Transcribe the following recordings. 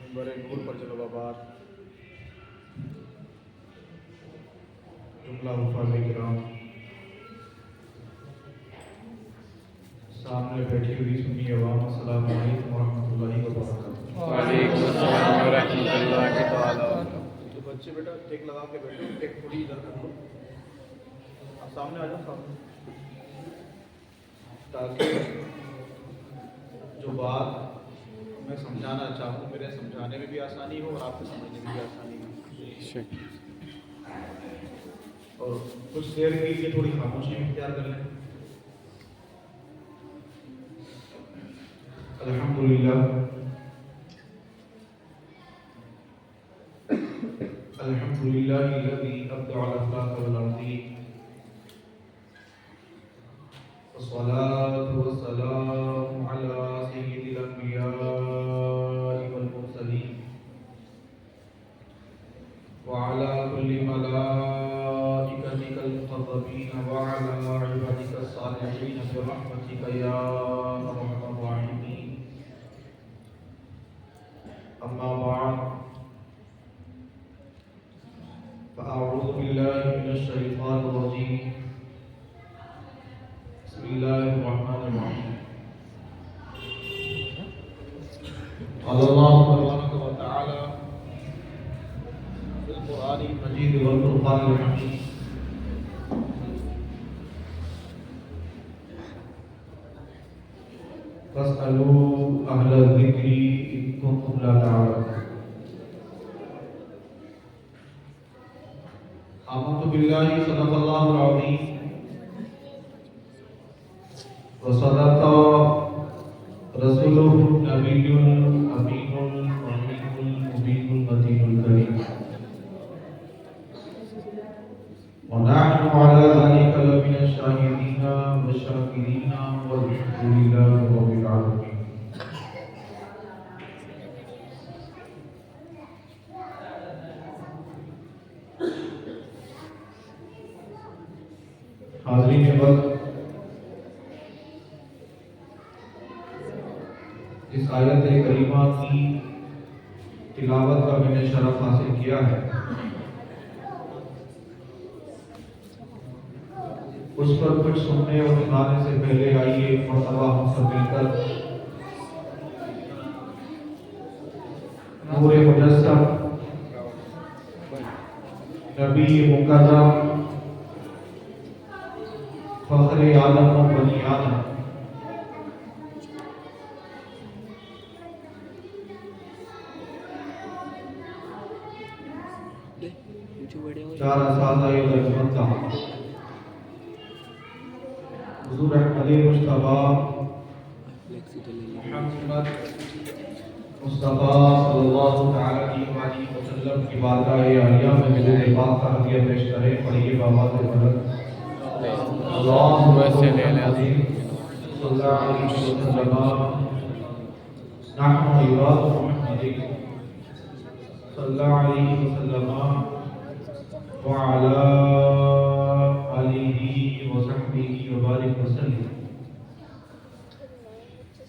منبر نور پر جلوہ بار جملہ حفاظ کرام، سامنے بیٹھی ہوئی سنی عوام، السلام علیکم ورحمۃ اللہ وبرکاتہ۔ وعلیکم السلام ورحمۃ اللہ وبرکاتہ۔ تو بچے بیٹا ٹیک لگا کے بیٹھو، ٹیک تھوڑی ادھر کر لو، آپ سامنے آ جاؤ سامنے، تاکہ جو بات میں سمجھانا چاہوں میرے سمجھانے میں بھی آسانی ہو اور آپ کو سمجھنے میں بھی آسانی ہو۔ اور کچھ دیر کے لیے تھوڑی خاموشی اختیار کر لیں۔ الحمدللہ الحمدللہ الذی ابدع الاخلاق والارضی، والصلاة والسلام على سید الانبیاء والمرسلین وعلى كل ملائكتك المقربين وعلى عبادك الصالحين برحمتك يا ارحم الراحمين، اما بعد فاعوذ بالله من الشیطان الرجیم، بسم اللہ الرحمن الرحیم۔ قال اللہ تبارک و تعالی فی القرآن المجید والفرقان الحمید، فاسألوا اہل الذکر ان کنتم لا تعلمون۔ آمنت باللہ صدق اللہ العظیم وصدق رسوله النبی الامین الرحیم المبین المتین الکریم، ونحن على ذلك لمن الشاهدين والشاكرين والحمد لله رب العالمين۔ حاضرین وقت، اس آیت کریمہ کی تلاوت کا میں نے شرف حاصل کیا ہے، اس پر کچھ سننے اور سنانے سے پہلے آئیے ایک مرتبہ ہم سب مل کر نور مجسم نبی مکرم فخر عالم و بنی آدم چار اساتذہ خدمت کا حضور احمد مصطفیٰ محمد مصطفیٰ صلی اللہ تعالی علیہ وسلم کی بارگاہ عالیہ میں ملے پاک کا ہدیہ پیش کریں، پڑھیے بآواز بلند اللہم صلی اللہ علیہ وسلم، نحن عباد محمد صلی اللہ علیہ وسلم وعلى آلہ وصحبہ وبارک وسلم،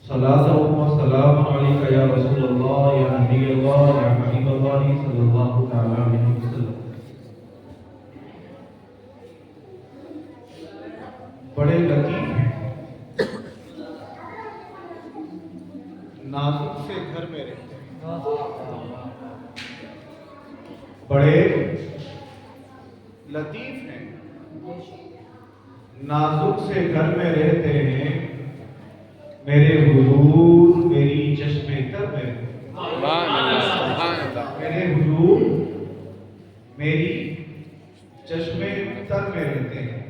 صلاۃ و سلام علیک یا رسول اللہ یا نبی اللہ یا حبیب اللہ صلی اللہ تعالی علیہ وسلم۔ بڑے لطیف ہیں، نازک سے گھر میں رہتے ہیں، بڑے لطیف ہیں، نازک سے گھر میں رہتے ہیں، میرے حضور میری چشم تر میں رہتے ہیں، میرے حضور میری چشم تر میں رہتے ہیں،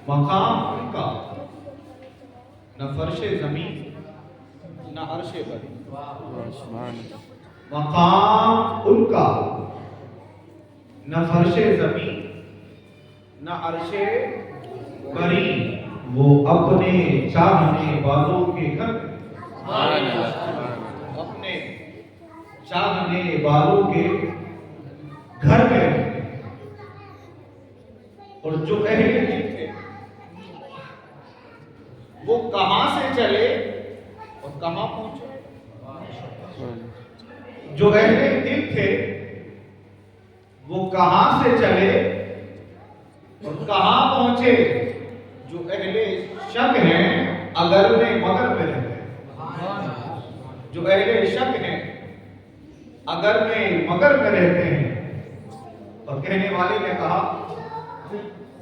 مقام ان کا نہ فرش زمین نہ عرش بری، مقام ان کا نہ فرش زمین نہ عرش بری، وہ اپنے چاہنے والوں کے گھر میں، اپنے چاہنے والوں کے گھر میں، اور جو اہل دل تھے وہ کہاں سے چلے اور کہاں پہنچے؟ جو اہل دل تھے وہ کہاں سے چلے اور کہاں پہنچے؟ جو اہل شک ہیں اگر میں مگر میں رہتے ہیں، جو اہل شک ہیں اگر میں مگر میں رہتے ہیں۔ اور کہنے والے نے کہا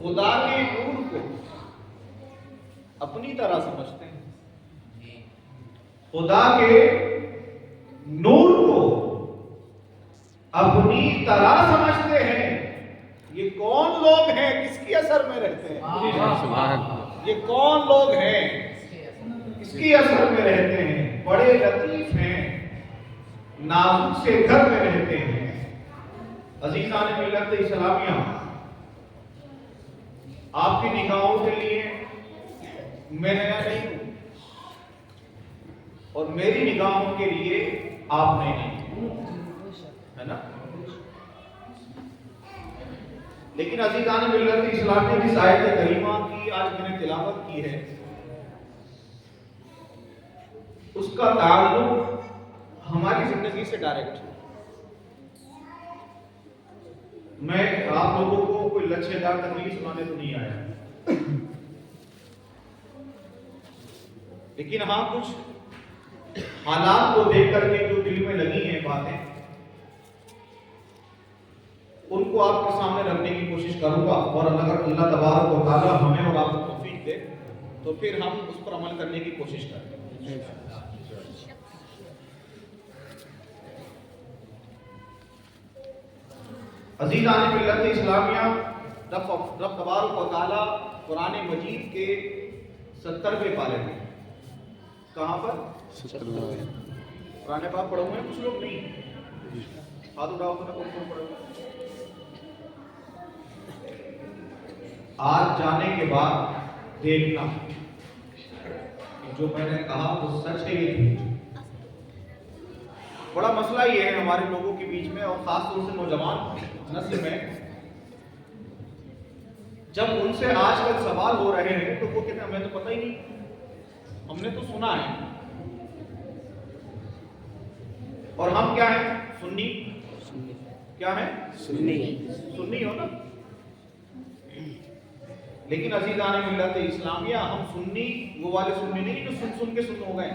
خدا کے نور کو اپنی طرح سمجھتے ہیں، خدا کے نور کو اپنی طرح سمجھتے ہیں۔ یہ کون لوگ ہیں کس کی اثر میں رہتے ہیں؟ یہ کون لوگ ہیں کس کی اثر میں رہتے ہیں؟ بڑے لطیف ہیں، نازک سے گھر میں رہتے ہیں۔ عزیزان ملت اسلامیہ، آپ کی نگاہوں کے لیے میں نیا نہیں ہوں اور میری نگاہوں کے لیے آپ نئے نہیں، ہے نا؟ لیکن عزیزان ملت اسلامیہ، جس آیت کریمہ کی آج میں نے تلاوت کی ہے اس کا تعلق ہماری زندگی سے ڈائریکٹ ہے۔ میں آپ لوگوں کو کوئی لچھے دار تقریر سنانے تو نہیں آیا، لیکن ہاں کچھ حالات کو دیکھ کر کے جو دل میں لگی ہیں باتیں ان کو آپ کے سامنے رکھنے کی کوشش کروں گا، اور اگر اللہ تبارک و تعالی ہمیں اور آپ کو توفیق دے تو پھر ہم اس پر عمل کرنے کی کوشش کریں گے۔ عزیزان ملت اسلامیہ، رب تبارک و تعالی قرآن مجید کے 70ویں پارے میں، کہاں پر؟ قرآن پاک پڑھے ہوئے ہیں کچھ لوگ؟ نہیں، ہاتھ اٹھاؤ تو کون کون پڑھے ہوئے؟ آج جانے کے بعد دیکھنا کہ جو میں نے کہا وہ سچ ہے یہ جھوٹ۔ بڑا مسئلہ یہ ہے ہمارے لوگوں کے بیچ میں، اور خاص طور سے نوجوان نسل میں، جب ان سے آج کل سوال ہو رہے ہیں تو وہ کہتے ہیں ہمیں تو پتہ ہی نہیں، ہم نے تو سنا ہے۔ اور ہم کیا ہیں؟ سنی۔ کیا ہیں؟ سنی ہو نا؟ لیکن عزیزان ملت اسلامیہ، ہم سنی وہ والے سنی نہیں جو سن کے سن ہو گئے۔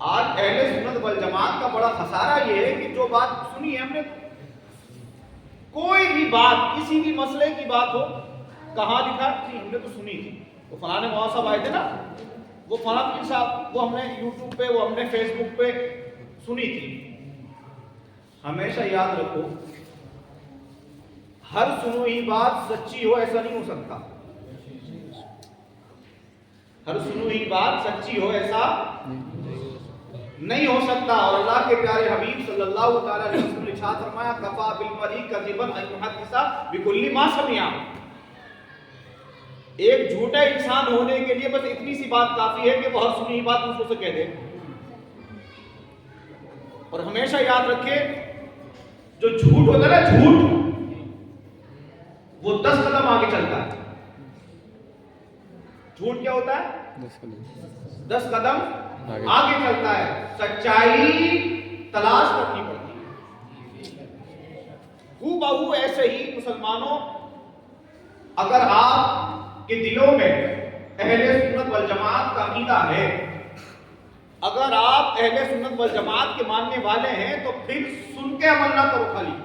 آج اہل سنت والجماعت کا بڑا خسارہ یہ ہے کہ جو بات سنی ہے ہم نے، کوئی بھی بات کسی بھی مسئلے کی بات ہو، کہاں لکھا تھی؟ ہم نے تو سنی تھی، وہ فلاں مولانا صاحب آئے تھے نا، وہ فلاں پیر صاحب، وہ ہم نے یوٹیوب پہ، وہ ہم نے فیس بک پہ سنی تھی۔ ہمیشہ یاد رکھو، ہر سنو ہی بات سچی ہو ایسا نہیں ہو سکتا، ہر سنو ہی بات سچی ہو ایسا نہیں ہو سکتا۔ اور اللہ کے پیارے حبیب صلی اللہ تعالی علیہ وسلم نے ارشاد فرمایا کفا بالمرء کذبا ان یحدث بكل ما سمع۔ ایک جھوٹا انسان ہونے کے لیے بس اتنی سی بات کافی ہے کہ وہ ہر سنی ہوئی بات دوسروں سے کہہ دے۔ اور ہمیشہ یاد رکھے، جو جھوٹ ہوتا ہے نا، جھوٹ وہ 10 قدم آگے چلتا ہے۔ جھوٹ کیا ہوتا ہے؟ 10 قدم آگے چلتا ہے، سچائی تلاش کرنی پڑتی ہے۔ ہو بہو ایسے ہی مسلمانوں، اگر آپ کے دلوں میں اہل سنت والجماعت کا عقیدہ ہے، اگر آپ اہل سنت والجماعت کے ماننے والے ہیں تو پھر سن کے عمل نہ کرو خالی۔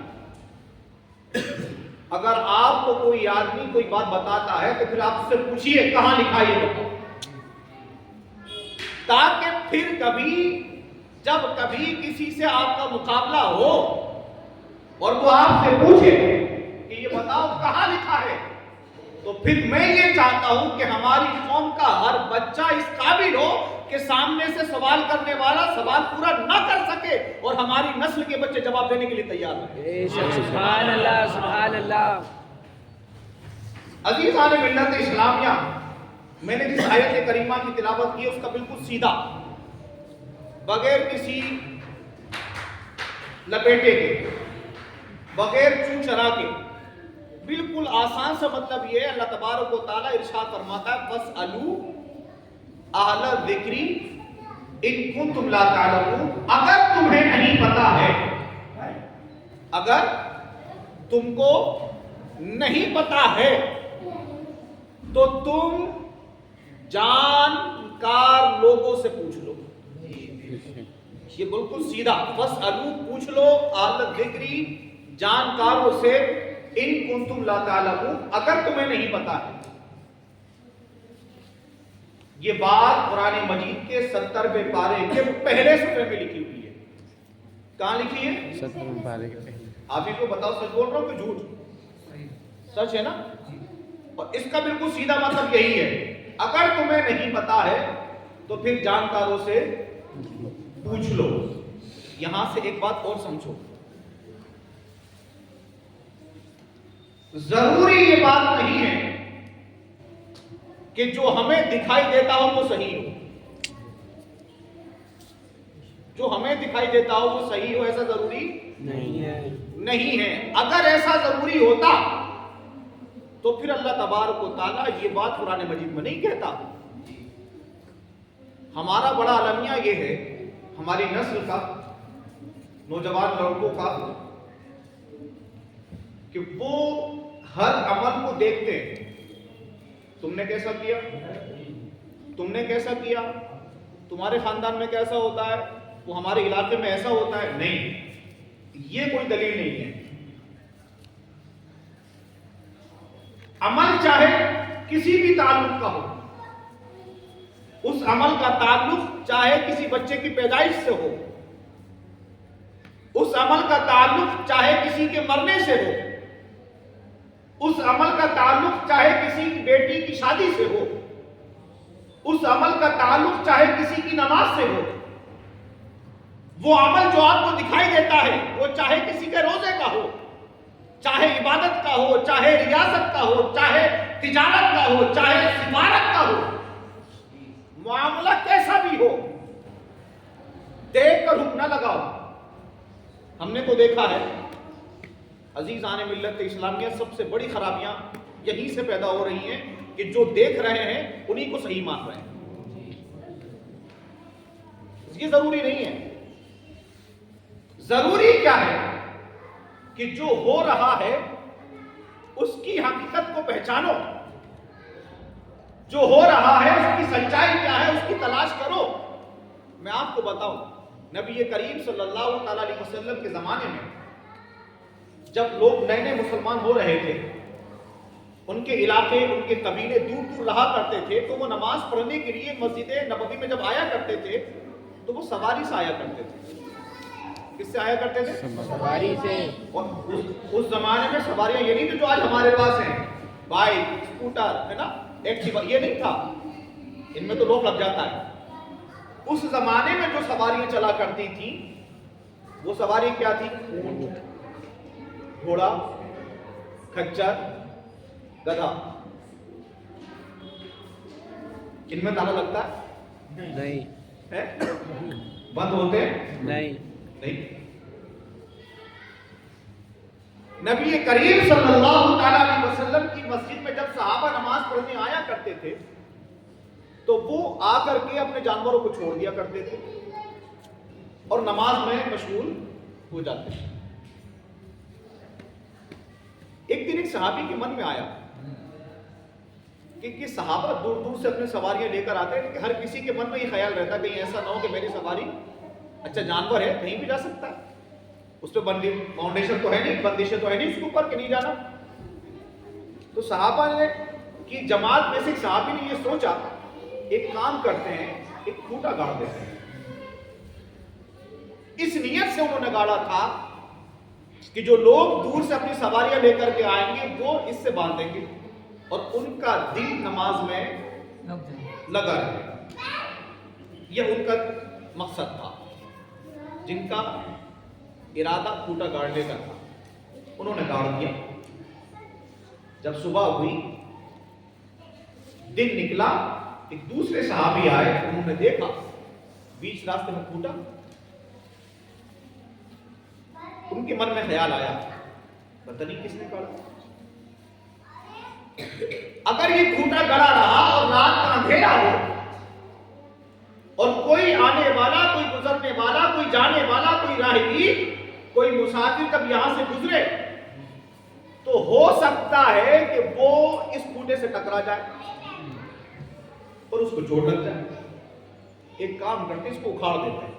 اگر آپ کو کوئی آدمی کوئی بات بتاتا ہے تو پھر آپ سے پوچھئے کہاں لکھا ہے یہ بتاؤ، تاکہ پھر کبھی جب کبھی کسی سے آپ کا مقابلہ ہو اور وہ آپ سے پوچھے کہ یہ بتاؤ کہاں لکھا ہے، تو پھر میں یہ چاہتا ہوں کہ ہماری قوم کا ہر بچہ اس قابل ہو کہ سامنے سے سوال کرنے والا سوال پورا نہ کر سکے اور ہماری نسل کے بچے جواب دینے کے لیے تیار ہیں۔ سبحان اللہ، سبحان اللہ۔ عزیزان ملت اسلامیہ، میں نے جس آیت کریمہ کی تلاوت کی اس کا بالکل سیدھا، بغیر کسی لپیٹے کے، بغیر چو چرا کے، بالکل آسان سا مطلب یہ ہے، اللہ تبارک و تعالیٰ ارشاد فرماتا ہے فَاسْأَلُوا أَهْلَ الذِّكْرِ ان کنتم لا تعلمون، اگر تمہیں نہیں پتا ہے، اگر تم کو نہیں پتا ہے تو تم جانکار لوگوں سے پوچھ لو. یہ بالکل سیدھا، فاسألوا پوچھ لو، اہل الذکر جانکاروں سے، ان کنتم لا تعلمون اگر تمہیں نہیں پتا ہے. یہ بات قرآن مجید کے 70ویں پارے کے پہلے صفحے میں لکھی ہوئی ہے. کہاں لکھی ہے؟ 70 پارے کے پہلے. آپ ہی کو بتاؤ سچ بول رہا ہوں کہ جھوٹ؟ سچ ہے نا؟ اور اس کا بالکل سیدھا مطلب یہی ہے، اگر تمہیں نہیں پتا ہے تو پھر جانکاروں سے پوچھ لو. یہاں سے ایک بات اور سمجھو، ضروری یہ بات نہیں ہے کہ جو ہمیں دکھائی دیتا ہو وہ صحیح ہو. جو ہمیں دکھائی دیتا ہو وہ صحیح ہو ایسا ضروری نہیں ہے. اگر ایسا ضروری ہوتا تو پھر اللہ تبارک و تعالیٰ یہ بات قرآن مجید میں نہیں کہتا. ہمارا بڑا المیہ یہ ہے، ہماری نسل کا، نوجوان لڑکوں کا، کہ وہ ہر عمل کو دیکھتے ہیں. تم نے کیسا کیا، تم نے کیسا کیا، تمہارے خاندان میں کیسا ہوتا ہے، وہ ہمارے علاقے میں ایسا ہوتا ہے. نہیں، یہ کوئی دلیل نہیں ہے. عمل چاہے کسی بھی تعلق کا ہو، اس عمل کا تعلق چاہے کسی بچے کی پیدائش سے ہو، اس عمل کا تعلق چاہے کسی کے مرنے سے ہو، اس عمل کا تعلق چاہے کسی کی بیٹی کی شادی سے ہو، اس عمل کا تعلق چاہے کسی کی نماز سے ہو. وہ عمل جو آپ کو دکھائی دیتا ہے وہ چاہے کسی کے روزے کا ہو، چاہے عبادت کا ہو، چاہے ریاست کا ہو، چاہے تجارت کا ہو، چاہے سفارت کا ہو، معاملہ کیسا بھی ہو، دیکھ کر حکم نہ لگاؤ. ہم نے تو دیکھا ہے عزیزان ملت اسلامیہ، سب سے بڑی خرابیاں یہیں سے پیدا ہو رہی ہیں کہ جو دیکھ رہے ہیں انہی کو صحیح مان رہے ہیں. یہ ضروری نہیں ہے. ضروری کیا ہے کہ جو ہو رہا ہے اس کی حقیقت کو پہچانو، جو ہو رہا ہے اس کی سچائی کیا ہے اس کی تلاش کرو. میں آپ کو بتاؤں، نبی کریم صلی اللہ تعالی علیہ وسلم کے زمانے میں جب لوگ نئے نئے مسلمان ہو رہے تھے، ان کے علاقے، ان کے قبیلے دور دور رہا کرتے تھے، تو وہ نماز پڑھنے کے لیے مسجد نبوی میں جب آیا کرتے تھے تو وہ سواری سے آیا کرتے تھے. کس سے آیا کرتے تھے؟ سواری سے. اور اس زمانے میں سواریاں یہ نہیں تھی جو آج ہمارے پاس ہیں، بائک، اسکوٹر ہے نا، ایکٹیوا، یہ نہیں تھا. ان میں تو لوگ لگ جاتا ہے. اس زمانے میں جو سواریاں چلا کرتی تھیں وہ سواری کیا تھی؟ اونٹ، گھوڑا، کھچر، گدھا. ان میں تالا لگتا ہے؟ نہیں ہے؟ بند ہوتے ہیں؟ نہیں. نہیں. نبی کریم صلی اللہ تعالی علیہ وسلم کی مسجد میں جب صحابہ نماز پڑھنے آیا کرتے تھے تو وہ آ کر کے اپنے جانوروں کو چھوڑ دیا کرتے تھے اور نماز میں مشغول ہو جاتے تھے. ایک دن ایک صحابی کے من میں آیا کہ صحابہ دور دور سے اپنے سواریاں لے کر آتے ہیں کہ ہر کسی کے من میں یہ خیال رہتا کہیں ایسا نہ ہو کہ میری سواری، اچھا جانور ہے کہیں بھی جا سکتا ہے، اس پہ فاؤنڈیشن تو ہے نہیں، بندشیں تو ہے نہیں اس کے اوپر کہ نہیں جانا. تو صحابہ نے کی جماعت میں سے ایک صحابی نے یہ سوچا ایک کام کرتے ہیں، ایک کھوٹا گاڑ دیتے ہیں. اس نیت سے انہوں نے گاڑا تھا کہ جو لوگ دور سے اپنی سواریاں لے کر کے آئیں گے وہ اس سے باندھیں گے اور ان کا دل نماز میں لگا رہے. یہ ان کا مقصد تھا. جن کا ارادہ کھوٹا گاڑنے کا تھا انہوں نے گاڑ دیا. جب صبح ہوئی، دن نکلا، ایک دوسرے صحابی آئے، انہوں نے دیکھا بیچ راستے میں کھوٹا. ان کے من میں خیال آیا پتہ نہیں کس نے گاڑا. اگر یہ کھوٹا گڑا رہا اور رات کا اندھیرا ہو اور کوئی آنے والا، کوئی گزرنے والا، کوئی جانے والا، کوئی راہگیر، کوئی مسافر جب یہاں سے گزرے تو ہو سکتا ہے کہ وہ اس کھوٹے سے ٹکرا جائے اور اس کو چوٹ لگ جائے. ایک کام کرتے اس کو اکھاڑ دیتے ہیں.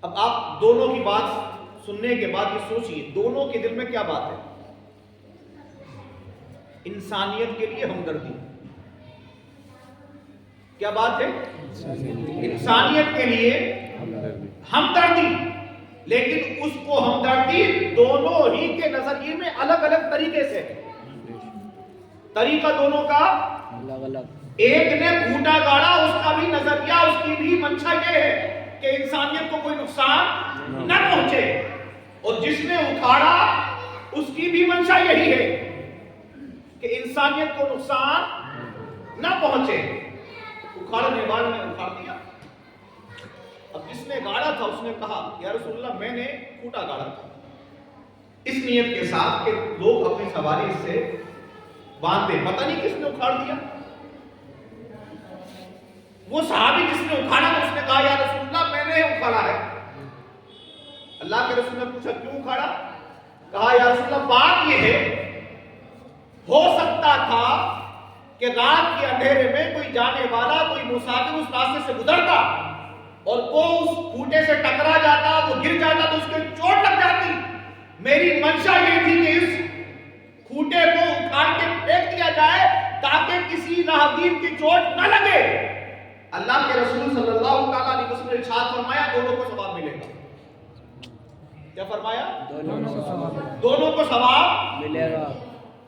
اب آپ دونوں کی بات سننے کے بعد یہ سوچئے دونوں کے دل میں کیا بات ہے. انسانیت کے لیے ہمدردی. کیا بات ہے؟ انسانیت کے لیے ہمدردی. لیکن اس کو ہمدردی دونوں ہی کے نظریے میں الگ الگ طریقے سے ہے. طریقہ دونوں کا الگ الگ. ایک نے گھوٹا گاڑا، اس کا بھی نظریہ، اس کی بھی منشا یہ ہے کہ انسانیت کو کوئی نقصان نہ پہنچے، اور جس نے اکھاڑا اس کی بھی منشا یہی ہے کہ انسانیت کو نقصان نہ پہنچے. اکھاڑنے والے نے اکھاڑ دیا. اب جس نے گاڑا تھا اس نے کہا یا رسول اللہ میں نے کھوٹا گاڑا تھا اس نیت کے ساتھ کہ لوگ اپنی سواری اس سے باندھے. پتہ نہیں کس نے اکھاڑ دیا. وہ صحابی جس نے اکھاڑا اس نے کہا یا رسول اللہ میں نے اکھاڑا ہے. اللہ کے رسول نے پوچھا کیوں اکھاڑا؟ کہا یا رسول اللہ بات یہ ہے ہو سکتا تھا کہ رات کے اندھیرے میں کوئی جانے والا، کوئی مسافر اس راستے سے گزرتا اور وہ اس کھوٹے سے ٹکرا جاتا، وہ گر جاتا تو اس کے چوٹ لگ جاتی. میری منشا یہ تھی کہ اس کھوٹے کو اٹھا کے پھینک دیا جائے تاکہ کسی راہگیر کی چوٹ نہ لگے. اللہ کے رسول صلی اللہ تعالیٰ علیہ وسلم نے ارشاد فرمایا دونوں کو ثواب ملے گا. کیا فرمایا؟ دونوں کو ثواب ملے گا.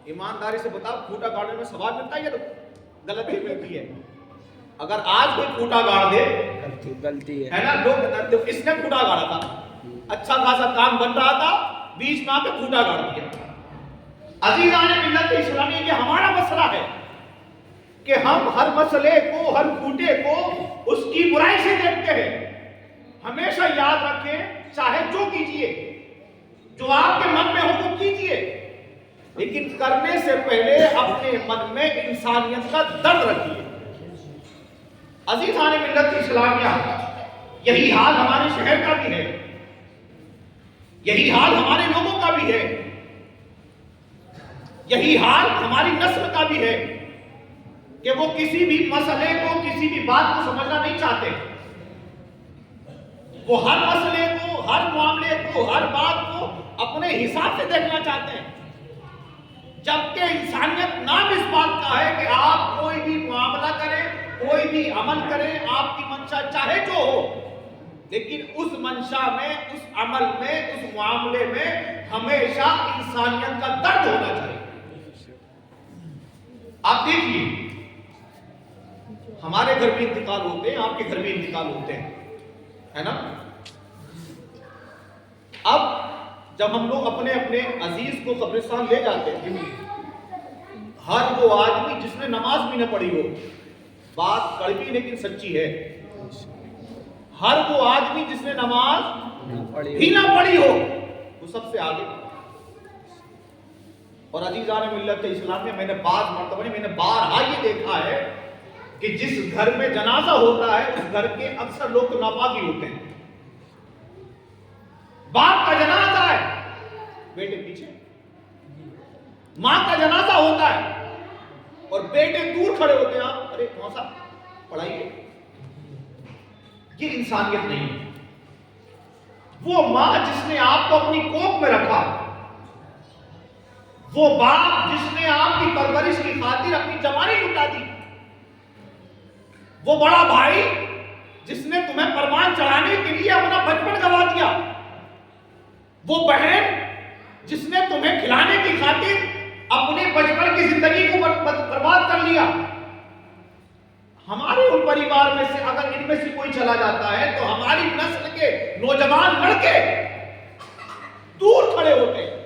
ایمانداری سے بتاؤ کھوٹا گاڑنے میں ثواب ملتا ہے یا غلط ہی ملتی ہے؟ اگر آج کوئی کھوٹا گاڑ دے غلطی ہے نا، لوگ اس نے کھوٹا گاڑا تھا، اچھا خاصا کام بن رہا تھا، بیچ میں آ کے کھوٹا گاڑ دیا. عزیزان ملت اسلامی یہ ہمارا مسئلہ ہے کہ ہم ہر مسئلے کو، ہر کھوٹے کو اس کی برائی سے دیکھتے ہیں. ہمیشہ یاد رکھیں چاہے جو کیجئے، جو آپ کے من میں ہو وہ کیجئے، لیکن کرنے سے پہلے اپنے من میں انسانیت کا درد رکھیے. عزیزان ملت اسلامیہ یہی حال ہمارے شہر کا بھی ہے، یہی حال ہمارے لوگوں کا بھی ہے، یہی حال ہماری نسل کا بھی ہے کہ وہ کسی بھی مسئلے کو، کسی بھی بات کو سمجھنا نہیں چاہتے. وہ ہر مسئلے کو، ہر معاملے کو، ہر بات کو اپنے حساب سے دیکھنا چاہتے ہیں، جبکہ انسانیت نام اس بات کا ہے کہ آپ کوئی بھی معاملہ کریں، کوئی بھی عمل کریں، آپ کی منشا چاہے جو ہو، لیکن اس منشا میں، اس عمل میں، اس معاملے میں ہمیشہ انسانیت کا درد ہونا چاہیے. آپ دیکھیے ہمارے گھر بھی انتقال ہوتے ہیں، آپ کے گھر بھی انتقال ہوتے ہیں، ہے نا. اب جب ہم لوگ اپنے اپنے عزیز کو قبرستان لے جاتے ہیں، ہر وہ آدمی جس نے نماز بھی نہ پڑھی ہو، بات کڑوی لیکن سچی ہے، ہر وہ آدمی جس نے نماز ہی نہ پڑھی ہو وہ سب سے آگے. اور عزیزان ملت اسلامیہ میں نے بعض مرتبہ میں نے بارہا یہ دیکھا ہے کہ جس گھر میں جنازہ ہوتا ہے اس گھر کے اکثر لوگ تو ناپاکی ہوتے ہیں. باپ کا جنازہ ہے بیٹے پیچھے، ماں کا جنازہ ہوتا ہے اور بیٹے دور کھڑے ہوتے ہیں. آپ ارے کون سا پڑھائیے. یہ انسانیت نہیں ہے. وہ ماں جس نے آپ کو اپنی کوکھ میں رکھا، وہ باپ جس نے آپ کی پرورش کی خاطر اپنی جوانی لٹا دی، وہ بڑا بھائی جس نے تمہیں پروان چڑھانے کے لیے اپنا بچپن گوا دیا، وہ بہن جس نے تمہیں کھلانے کی خاطر اپنے بچپن کی زندگی کو برباد کر لیا. ہمارے ان پریوار میں سے اگر ان میں سے کوئی چلا جاتا ہے تو ہماری نسل کے نوجوان لڑکے دور کھڑے ہوتے ہیں.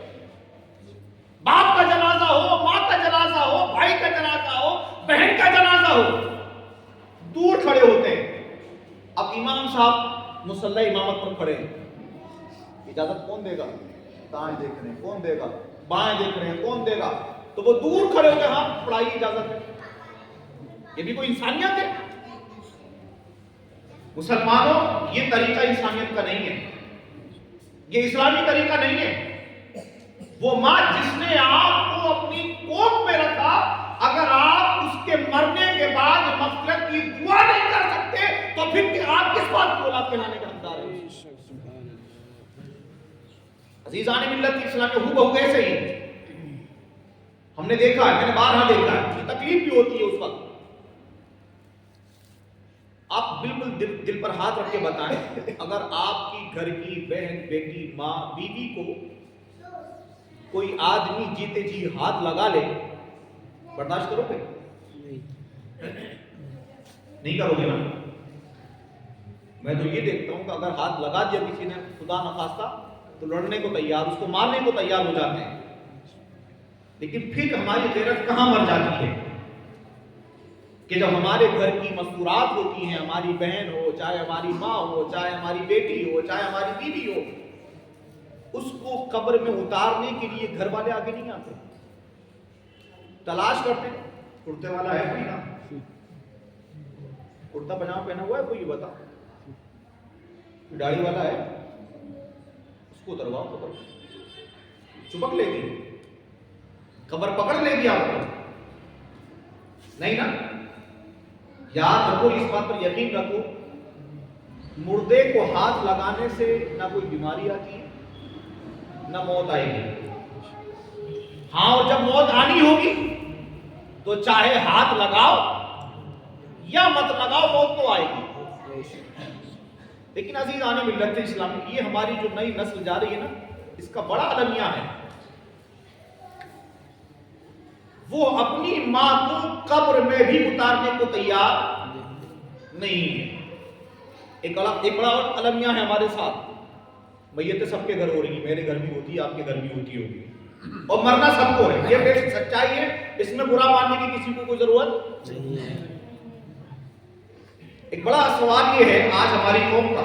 باپ کا جنازہ ہو، ماں کا جنازہ ہو، بھائی کا جنازہ ہو، بہن کا جنازہ ہو، دور کھڑے ہوتے ہیں. اب امام صاحب مصلی امامت پر کھڑے ہیں، اجازت کون دے گا؟ دائیں دیکھ رہے ہیں کون دے گا، بائیں دیکھ رہے ہیں کون دے گا، تو وہ دور کھڑے ہوتے ہیں. ہاں پڑھائی اجازت ہے. یہ بھی کوئی انسانیت ہے؟ مسلمانوں یہ طریقہ انسانیت کا نہیں ہے، یہ اسلامی طریقہ نہیں ہے۔ وہ ماں جس نے آپ کو اپنی کوکھ میں رکھا، اگر آپ اس کے مرنے کے بعد مغفرت کی دعا نہیں کر سکتے تو پھر آپ کس بات کی اولاد کہلانے کا حقدار ہیں؟ عزیزان ملت اسلامی ہو بہو ایسے ہی ہم نے دیکھا ہے، میں نے بارہا دیکھا ہے، مجھے تکلیف بھی ہوتی ہے اس وقت۔ آپ بالکل دل پر ہاتھ رکھ کے بتائیں، اگر آپ کی گھر کی بہن، بیٹی، ماں، بیوی کو کوئی آدمی جیتے جی ہاتھ لگا لے، برداشت کرو گے؟ نہیں کرو گے نا؟ میں تو یہ دیکھتا ہوں کہ اگر ہاتھ لگا دیا کسی نے خدا نخواستہ تو لڑنے کو تیار، اس کو مارنے کو تیار ہو جاتے ہیں۔ لیکن پھر ہماری غیرت کہاں مر جاتی ہے کہ جب ہمارے گھر کی مستورات ہوتی ہیں، ہماری بہن ہو، چاہے ہماری ماں ہو، چاہے ہماری بیٹی ہو، چاہے ہماری بیوی ہو، اس کو قبر میں اتارنے کے لیے گھر والے آگے نہیں آتے، تلاش کرتے۔ کرتے والا ہے کوئی نا؟ کرتا پجامہ پہنا ہوا ہے کوئی؟ یہ بتا۔ داڑھی والا ہے؟ اس کو اترواؤ، قبر چپک لے گی، قبر پکڑ لے گی آپ کو، نہیں نا؟ یاد رکھو، اس بات پر یقین رکھو، مردے کو ہاتھ لگانے سے نہ کوئی بیماری آتی ہے نہ موت آئے گی۔ ہاں، اور جب موت آنی ہوگی تو چاہے ہاتھ لگاؤ یا مت لگاؤ، موت تو آئے گی۔ لیکن عزیزان ملت اسلامی، یہ ہماری جو نئی نسل جا رہی ہے نا، اس کا بڑا المیہ ہے، وہ اپنی ماں کو قبر میں بھی اتارنے کو تیار نہیں ہے۔ ایک بڑا المیہ ہے ہمارے ساتھ، میتیں سب کے گھر ہو رہی ہیں، میرے گھر بھی ہوتی ہے، آپ کے گھر بھی ہوتی ہوگی، اور مرنا سب کو ہے، یہ بیسک سچائی ہے، اس میں برا ماننے کی کسی کو کوئی ضرورت نہیں ہے۔ ایک بڑا سوال یہ ہے آج ہماری قوم کا،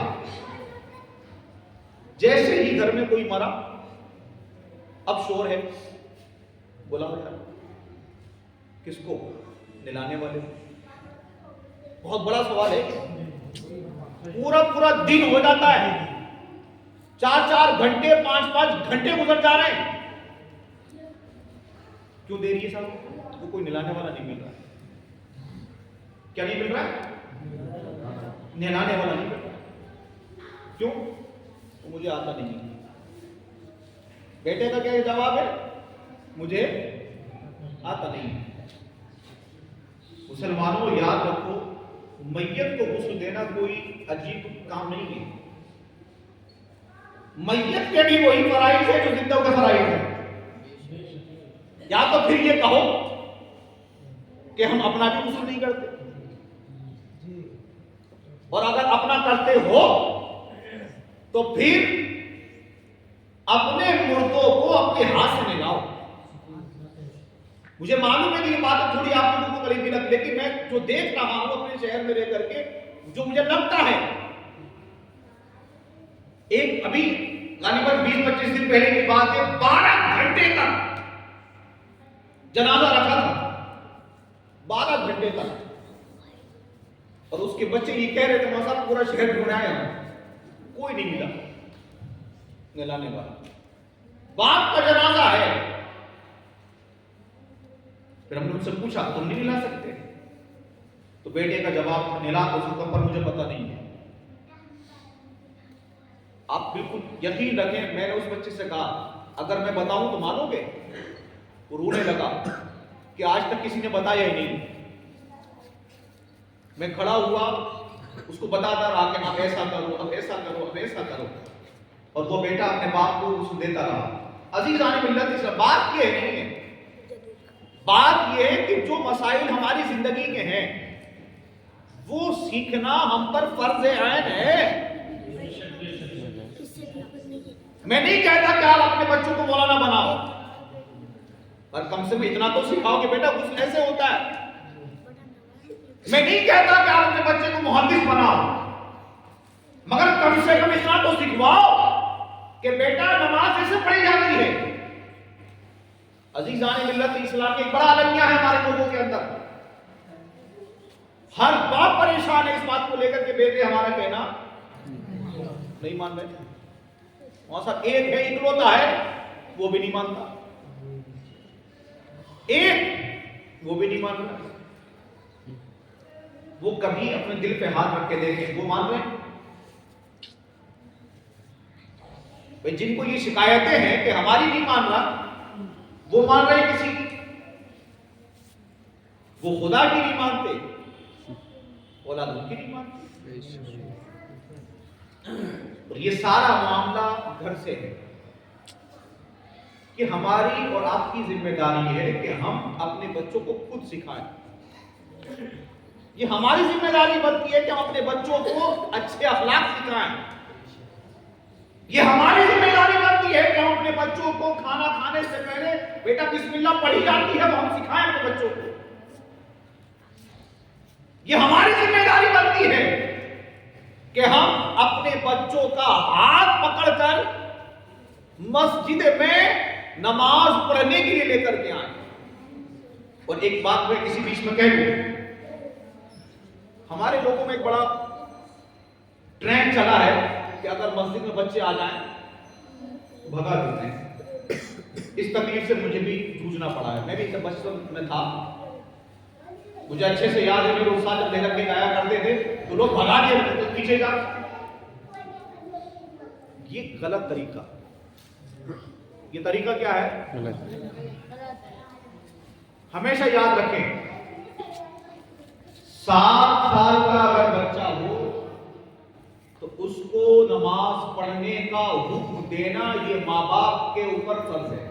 جیسے ہی گھر میں کوئی مرا اب شور ہے، بلاؤ یار، کس کو؟ نلانے والے۔ بہت بڑا سوال ہے، پورا دن ہو جاتا ہے، 4 گھنٹے 5 گھنٹے گزر جا رہے ہیں، کیوں دے رہی ہے صاحب؟ وہ کوئی نلانے والا نہیں مل رہا۔ کیا نہیں مل رہا ہے؟ نہلانے والا نہیں مل رہا۔ کیوں؟ وہ مجھے آتا نہیں ہے۔ بیٹے کا کیا جواب ہے؟ مجھے آتا نہیں ہے۔ مسلمانوں یاد رکھو، میت کو غسل دینا کوئی عجیب کام نہیں ہے، میت کے بھی وہی فرائض ہے جو زندوں کے فرائض ہیں۔ یا تو پھر یہ کہو کہ ہم اپنا بھی غسل نہیں کرتے، اور اگر اپنا کرتے ہو تو پھر اپنے مردوں کو اپنے ہاتھ سے نہلاؤ۔ مجھے معلوم ہے کہ یہ بات تھوڑی آپ لوگوں کو قریبی لگ، لیکن میں جو دیکھ رہا ہوں اپنے شہر میں رہ کر کے، جو مجھے لگتا ہے، ایک ابھی غالباً 20-25 دن پہلے کی بات ہے، 12 گھنٹے تک جنازہ رکھا تھا، 12 گھنٹے تک، اور اس کے بچے یہ کہہ رہے تھے موسیٰ پورا شہر ڈھونڈا ہے، کوئی نہیں ملا نہلانے والا۔ باپ کا جنازہ ہے۔ پھر ہم نے ان سے پوچھا تم نہیں نہلا سکتے؟ تو بیٹے کا جواب نہلا تو سکتا پر مجھے پتہ نہیں ہے۔ آپ بالکل یقین رکھیں، میں نے اس بچے سے کہا اگر میں بتاؤں تو مانو گے؟ وہ رونے لگا کہ آج تک کسی نے بتایا ہی نہیں۔ میں کھڑا ہوا، اس کو بتاتا رہا کہ اب ایسا کرو، اب ایسا کرو، اب ایسا کرو، اور وہ بیٹا اپنے باپ کو اس دیتا رہا۔ عزیزان ملت اسلام، بات یہ نہیں ہے، بات یہ ہے کہ جو مسائل ہماری زندگی کے ہیں وہ سیکھنا ہم پر فرض عین ہے۔ میں نہیں کہتا کہ آپ اپنے بچوں کو مولانا بناؤ، پر کم سے کم اتنا تو سکھاؤ کہ بیٹا غسل ایسے ہوتا ہے۔ میں نہیں کہتا کہ آپ اپنے بچے کو محدث بناؤ، مگر کم سے کم اتنا تو سکھواؤ کہ بیٹا نماز ایسے پڑھی جاتی ہے۔ عزیزان ملت اسلام ایک بڑا المیہ ہے ہمارے لوگوں کے اندر، ہر باپ پریشان ہے اس بات کو لے کر کے بیٹے ہمارا کہنا نہیں مان رہے. وہاں سب ایک ہے اکلوتا ہے وہ بھی نہیں مانتا, ایک وہ بھی نہیں مان رہا. وہ کبھی اپنے دل پہ ہاتھ رکھ کے دیکھیں وہ مان رہے ہیں؟ جن کو یہ شکایتیں ہیں کہ ہماری نہیں مان رہا, وہ مان رہے ہیں کسی کی؟ وہ خدا کی نہیں مانتے, اولاد ان کی نہیں مانتے. اور یہ سارا معاملہ گھر سے ہے کہ ہماری اور آپ کی ذمہ داری ہے کہ ہم اپنے بچوں کو خود سکھائیں. یہ ہماری ذمہ داری بنتی ہے کہ ہم اپنے بچوں کو اچھے اخلاق سکھائیں. یہ ہماری ذمہ داری بنتی ہے کہ ہم اپنے بچوں کو کھانا کھانے سے پہلے بیٹا بسم اللہ پڑھی جاتی ہے وہ ہم سکھائیں اپنے بچوں کو. یہ ہماری ذمہ داری بنتی ہے کہ ہم اپنے بچوں کا ہاتھ پکڑ کر مسجد میں نماز پڑھنے کے لیے لے کر کے آئیں. اور ایک بات میں کسی بیچ میں کہہ دوں, ہمارے لوگوں میں ایک بڑا ٹرینڈ چلا ہے کہ اگر مسجد میں بچے آ جائیں بھگا دیتے ہیں. اس تکلیف سے مجھے بھی جوجھنا پڑا ہے. میں بھی جب بچپن میں تھا مجھے اچھے سے یاد ہے میرے استاد جب لے کر کے جایا کرتے تھے تو لوگ بھگا دیے پیچھے جا. یہ غلط طریقہ. یہ طریقہ کیا ہے؟ ہمیشہ یاد رکھیں 7 سال کا اگر بچہ ہو تو اس کو نماز پڑھنے کا حکم دینا یہ ماں باپ کے اوپر فرض ہے.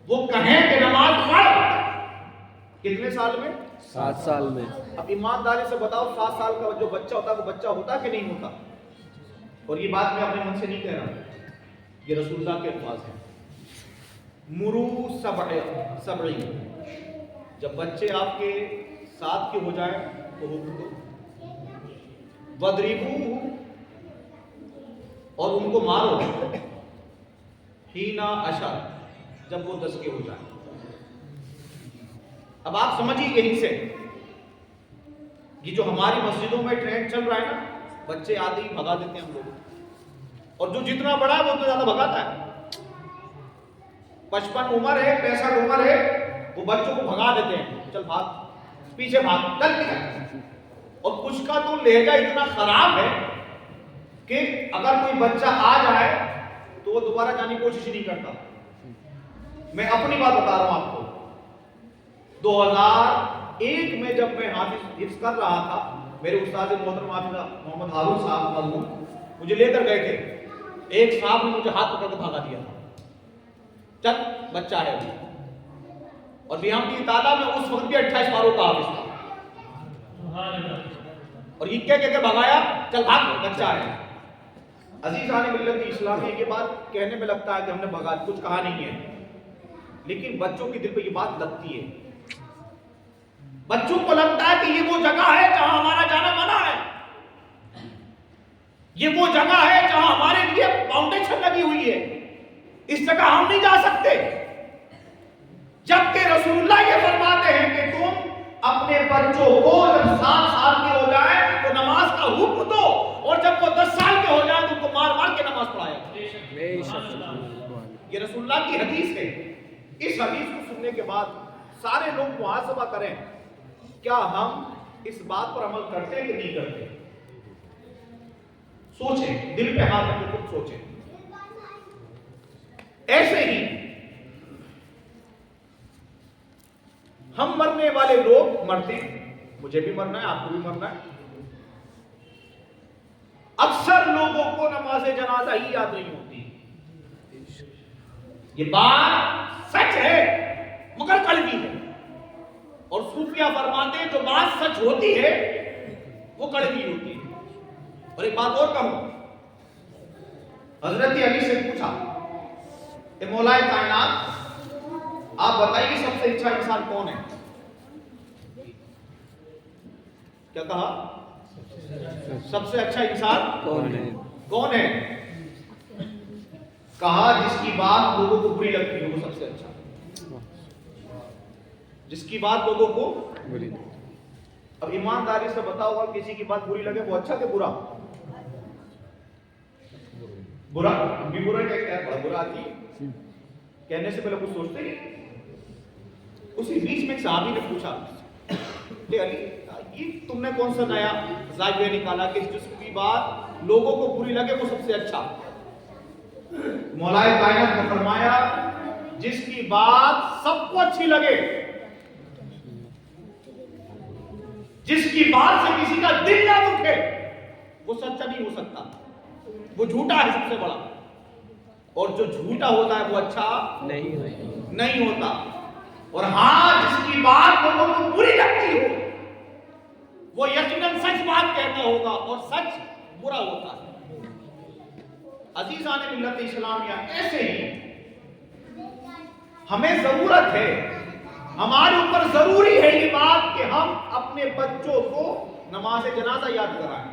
وہ کہیں کہ نماز پڑھ. کتنے سال میں؟ 7 سال میں. اب ایمانداری سے بتاؤ 7 سال کا جو بچہ ہوتا ہے وہ بچہ ہوتا کہ نہیں ہوتا؟ اور یہ بات میں اپنے من سے نہیں کہہ رہا, یہ رسول اللہ کے الفاظ ہیں. مرو سبعی, جب بچے آپ کے 7 کے ہو جائیں تو حکم دو. وَضْرِبُوهُ, اور ان کو مارو. حِینَ عَشَرَ, جب وہ 10 کے ہو جائیں. اب آپ سمجھیے یہیں سے یہ جو ہماری مسجدوں میں ٹرینڈ چل رہا ہے نا, بچے آتے ہی بھگا دیتے ہیں ہم لوگ, اور جو جتنا بڑا ہے وہ تو زیادہ بھگاتا ہے. 55 عمر ہے 65 عمر ہے وہ بچوں کو بھگا دیتے ہیں, چل بھاگ پیچھے بھاگ چل نکل. اور کچھ کا تو لہجہ اتنا خراب ہے کہ اگر کوئی بچہ آ جائے تو وہ دوبارہ جانے کی کوشش نہیں کرتا. میں اپنی بات بتا رہا ہوں آپ کو. 2001 میں جب میں حفظ کر رہا تھا, میرے استاد محترم حافظ محمد ہارون صاحب مرحوم مجھے لے کر گئے تھے. ایک صاحب نے مجھے ہاتھ پکڑ کر بھگا دیا تھا, چل بچہ ہے ابھی. اور بیہم کی تعداد میں اس وقت بھی 28 باروں کا حافظ تھا, اور یہ کہہ کے بھگایا, چل بھاگ بچہ ہے. عزیزان ملت اسلامی یہ بات کہنے میں لگتا ہے کہ ہم نے بھگا, کچھ کہا نہیں ہے, لیکن بچوں کی دل پہ یہ بات لگتی ہے. بچوں کو لگتا ہے کہ یہ وہ جگہ ہے جہاں ہمارا جانا منع ہے, یہ وہ جگہ ہے جہاں ہمارے لیے فاؤنڈیشن لگی ہوئی ہے, اس جگہ ہم نہیں جا سکتے. جبکہ رسول اللہ یہ فرماتے ہیں کہ تم اپنے بچوں کو جب 7 سال کے ہو جائیں تو نماز کا حکم دو, اور جب وہ 10 سال کے ہو جائیں تو ان کو مار مار کے نماز پڑھایا. یہ رسول اللہ کی حدیث ہے. اس حدیث کو سننے کے بعد سارے لوگ محاسبہ کریں, کیا ہم اس بات پر عمل کرتے ہیں کہ نہیں کرتے؟ سوچیں, دل پہ ہاتھ رکھ کے خود سوچیں. ایسے ہی ہم مرنے والے لوگ مرتے ہیں, مجھے بھی مرنا ہے, آپ کو بھی مرنا ہے. اکثر لوگوں کو نماز جنازہ ہی یاد نہیں ہوتی. یہ بات سچ ہے مگر کڑوی ہے, اور صوفیہ فرماتے ہیں جو بات سچ ہوتی ہے وہ کڑوی ہوتی ہے. اور ایک بات اور کہوں, حضرت علی سے پوچھا کہ مولا کائنات آپ بتائیے سب سے اچھا انسان کون ہے؟ کیا کہا؟ سب سے اچھا انسان کون ہے؟ کہا جس کی بات لوگوں کو بری لگتی ہے وہ سب سے اچھا. جس کی بات لوگوں کو اب ایمانداری سے بتاؤ اور کسی کی بات بری لگے وہ اچھا کہ برا؟ برا بھی برا کیا ہے؟ بڑا برا آتی ہے کہنے سے پہلے کچھ سوچتے ہی. اسی بیچ میں ایک صحابی نے پوچھا کہ علی یہ تم نے کون سا نیا زاویہ نکالا کہ جس کی بات لوگوں کو بری لگے وہ سب سے اچھا؟ مولا کائنات نے فرمایا جس کی بات سب کو اچھی لگے، جس کی بات سے کسی کا دل نہ دکھے، وہ سچا نہیں ہو سکتا، وہ جھوٹا ہے سب سے بڑا. اور جو جھوٹا ہوتا ہے وہ اچھا نہیں ہوتا. اور ہاں جس کی بات لوگوں کو بری لگتی ہو وہ یقیناً سچ بات کہتا ہوگا اور سچ برا ہوتا ہے. عزیزان ملت اسلامیہ ایسے ہی ہمیں ضرورت ہے، ہمارے اوپر ضروری ہے یہ بات کہ ہم اپنے بچوں کو نماز جنازہ یاد کرائیں.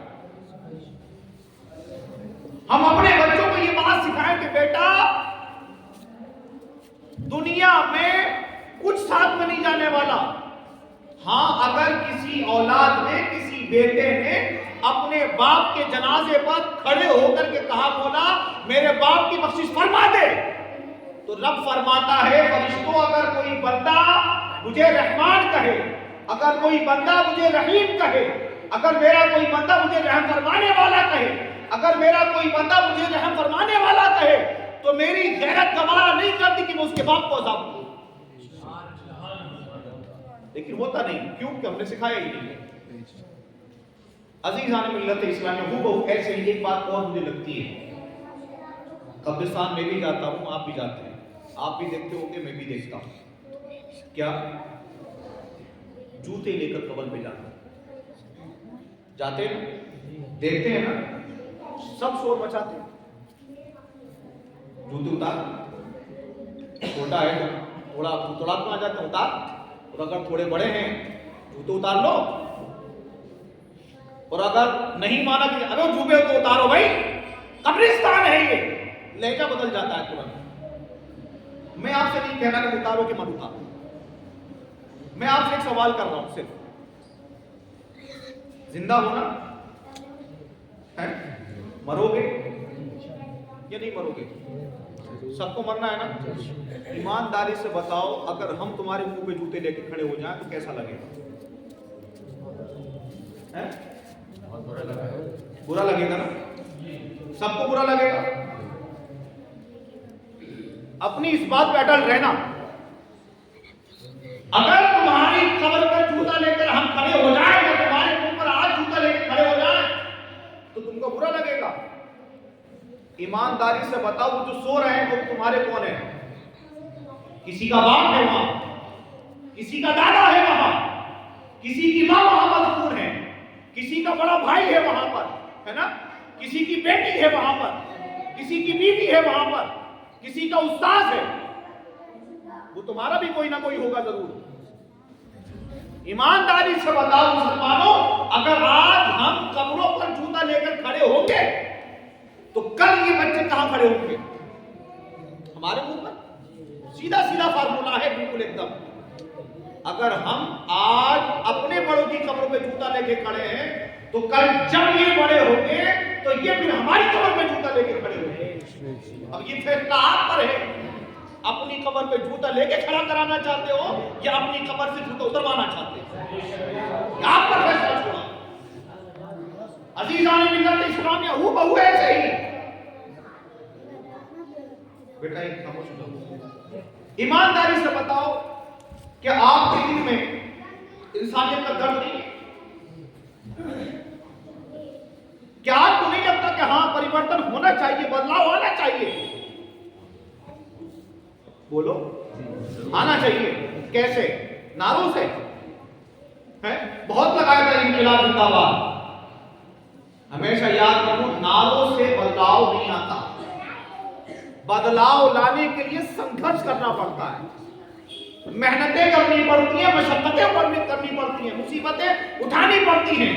ہم اپنے بچوں کو یہ بات سکھائیں کہ بیٹا دنیا میں کچھ ساتھ میں نہیں جانے والا. ہاں اگر کسی اولاد نے کسی بیٹے نے اپنے باپ کے جنازے پر کھڑے ہو کر کے کہا مولا میرے باپ کی بخشش فرما دے، تو رب فرماتا ہے فرشتوں اگر کوئی بندہ مجھے رحمان کہے، اگر کوئی بندہ مجھے رحیم کہے، اگر میرا کوئی بندہ مجھے رحم فرمانے والا کہے، اگر میرا کوئی بندہ مجھے رحم فرمانے والا کہے تو میری غیرت گوارا نہیں کرتی کہ میں اس کے باپ کو عذاب دوں. لیکن ہوتا نہیں، کیوں کہ ہم نے سکھایا ہی نہیں. عزیزان ملت اسلامیہ ہو بہو ایسے ہی ایک بات اور مجھے لگتی ہے، قبرستان میں بھی جاتا ہوں، آپ بھی جاتے ہیں، آپ بھی دیکھتے ہوں گے میں بھی دیکھتا ہوں، کیا جوتے لے کر قبر پہ جاتے ہیں، دیکھتے ہیں نا سب شور مچاتے ہیں. جوتے اتار، چھوٹا ہے تھوڑا تھوڑا آ جاتے ہیں اتار، اور اگر تھوڑے بڑے ہیں جوتے اتار لو، اور اگر نہیں مانا کہ اگر جوبے تو اتارو بھائی قبرستان ہے یہ، لہجہ بدل جاتا ہے ترنت. میں آپ سے نہیں کہہ رہا کہ اتارو کہ مت اتارو، میں آپ سے ایک سوال کر رہا ہوں، صرف زندہ ہونا ہے، مرو گے یا نہیں مرو گے؟ سب کو مرنا ہے نا. ایمانداری سے بتاؤ اگر ہم تمہارے منہ پہ جوتے لے کے کھڑے ہو جائیں تو کیسا لگے گا؟ برا لگے گا نا، سب کو برا لگے گا. اپنی اس بات پہ اٹل رہنا، اگر تمہاری قبر پر جوتا لے کر ہم کھڑے ہو جائیں یا تمہارے منہ پر آج جوتا لے کے کھڑے ہو جائیں تو تم کو برا لگے گا. ایمانداری سے بتاؤ وہ جو سو رہے ہیں وہ تمہارے کون ہیں؟ کسی کا باپ ہے وہاں، کسی کا دادا ہے وہاں، کسی کی ماں وہاں مدفون ہے، کسی کا بڑا بھائی ہے وہاں پر، ہے نا، کسی کی بیٹی ہے وہاں پر، کسی کی بیوی ہے وہاں پر، کسی کا استاد ہے. وہ تمہارا بھی کوئی نہ کوئی ہوگا ضرور. ایمانداری سے بتاؤ مسلمانوں اگر آج ہم قبروں پر جوتا لے کر کھڑے ہوں گے تو کل یہ بچے کہاں کھڑے ہوں گے؟ ہمارے منہ پر. سیدھا سیدھا فارمولا ہے بالکل ایک دم. اگر ہم آج اپنے بڑوں کی قبر پہ جوتا لے کے کھڑے ہیں تو کل جب یہ بڑے ہوں گے تو یہ پھر ہماری قبر پہ جوتا لے کے کھڑے ہوں گے. اب یہ فیصلہ آپ پر ہے، اپنی قبر پہ جوتا لے کے کھڑا کرانا چاہتے ہو یا اپنی قبر سے جوتا اتروانا چاہتے ہو، آپ پر فیصلہ چھوڑا. عزیزان ملت اسلامیہ ہو بہو ایسے ہی بیٹا ایک خاموش ہو جاؤ. ایمانداری سے بتاؤ کہ آپ کے دل میں انسانیت کا درد نہیں ہے؟ کیا آپ کو نہیں لگتا کہ ہاں پریورتن ہونا چاہیے، بدلاؤ آنا چاہیے؟ بولو آنا چاہیے. کیسے؟ نعروں سے بہت لگایا تھا انقلاب زندہ باد. ہمیشہ یاد رکھو نعروں سے بدلاؤ نہیں آتا، بدلاؤ لانے کے لیے سنگھرش کرنا پڑتا ہے، محنتیں کرنی پڑتی ہیں، مشقتیں کرنی پڑتی ہیں، مصیبتیں اٹھانی پڑتی ہیں.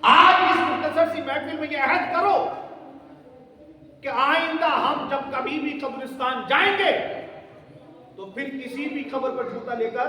آج اس مختصر سی محفل میں یہ عہد کرو کہ آئندہ ہم جب کبھی بھی قبرستان جائیں گے تو پھر کسی بھی قبر پر جوتا لے کر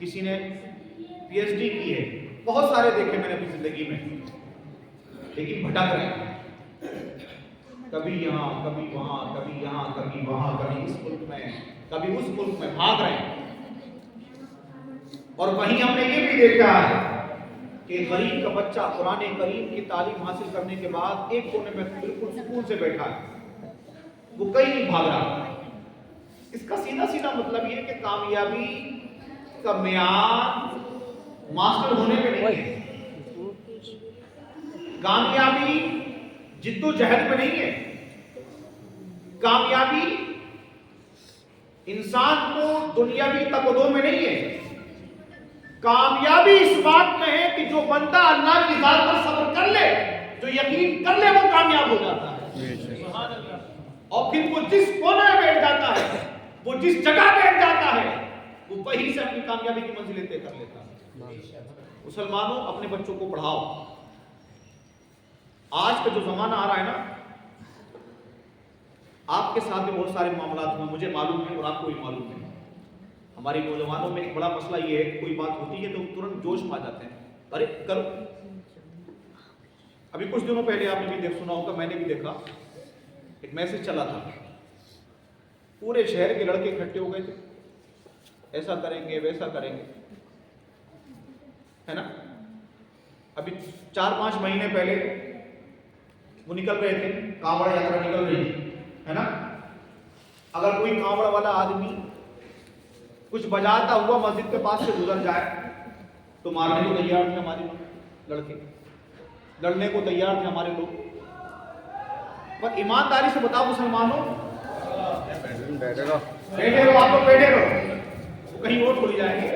کسی نے پی ایچ ڈی کی ہے، بہت سارے دیکھے میں نے اپنی زندگی میں، لیکن بھٹک رہے ہیں، کبھی یہاں کبھی وہاں، کبھی یہاں کبھی وہاں، کبھی اس ملک میں کبھی اس ملک میں بھاگ رہے ہیں۔ اور وہیں ہم نے یہ بھی دیکھا ہے کہ غریب کا بچہ قرآن کریم کی تعلیم حاصل کرنے کے بعد ایک کونے میں بالکل سکون سے بیٹھا ہے، وہ کہیں نہیں بھاگ رہا۔ اس کا سیدھا مطلب یہ کہ کامیابی کا معیار ماسٹر ہونے میں نہیں ہے، کامیابی جد و جہد میں نہیں ہے، کامیابی انسان کو دنیاوی تقدوں میں نہیں ہے، کامیابی اس بات میں ہے کہ جو بندہ اللہ کی ذات پر صبر کر لے، جو یقین کر لے، وہ کامیاب ہو جاتا ہے۔ اور پھر وہ جس کونے میں بیٹھ جاتا ہے، وہ جس جگہ بیٹھ جاتا ہے، وہ وہیں سے اپنی کامیابی کی منزلیں طے کر لیتا ہے۔ مسلمانوں، اپنے بچوں کو پڑھاؤ۔ آج کا جو زمانہ آ رہا ہے نا، آپ کے ساتھ بھی بہت سارے معاملات ہیں، مجھے معلوم ہے اور آپ کو بھی معلوم ہے۔ ہماری نوجوانوں میں ایک بڑا مسئلہ یہ ہے کہ کوئی بات ہوتی ہے تو ترنت جوش میں آ جاتے ہیں، ارے کرو۔ ابھی کچھ دنوں پہلے آپ نے بھی سنا ہوگا، میں نے بھی دیکھا، ایک میسج چلا تھا، پورے شہر کے لڑکے اکٹھے ہو گئے تھے، ایسا کریں گے ویسا کریں گے، ہے نا۔ ابھی 4-5 مہینے پہلے وہ نکل رہے تھے، کانوڑ یاترا نکل رہی تھی، ہے نا۔ اگر کوئی کانوڑ والا آدمی کچھ بجاتا ہوا مسجد کے پاس سے گزر جائے تو مارنے کو تیار تھے ہمارے لڑکے، لڑنے کو تیار تھے ہمارے لوگ۔ پر ایمانداری سے بتاؤ مسلمانوں، بیٹھے رہو، بیٹھے رہو، آپ لوگ بیٹھے رہو، وہ کہیں اور کھل جائیں گے۔